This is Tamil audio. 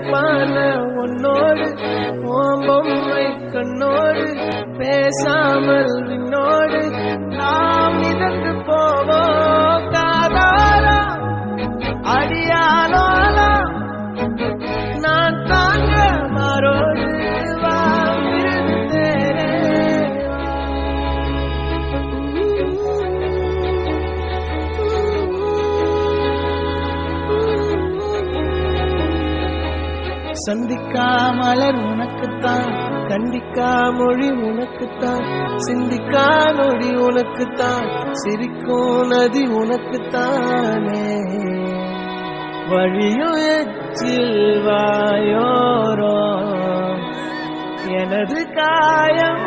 பான உன்னோடு ஓம்பொம்மை கண்ணோடு பேசாமல் விண்ணோடு நாம் மிதந்து போவோம் காதாரா அடியாலோலா நான் தாங்க மாறோடு சந்திக்கா மலர் உனக்குத்தான், கண்டிக்கா மொழி உனக்குத்தான், சிந்திக்கா நொடி உனக்குத்தான், சிரிக்கும் நதி உனக்குத்தானே. வழியும் எச்சில் வாயோரோ எனது காயம்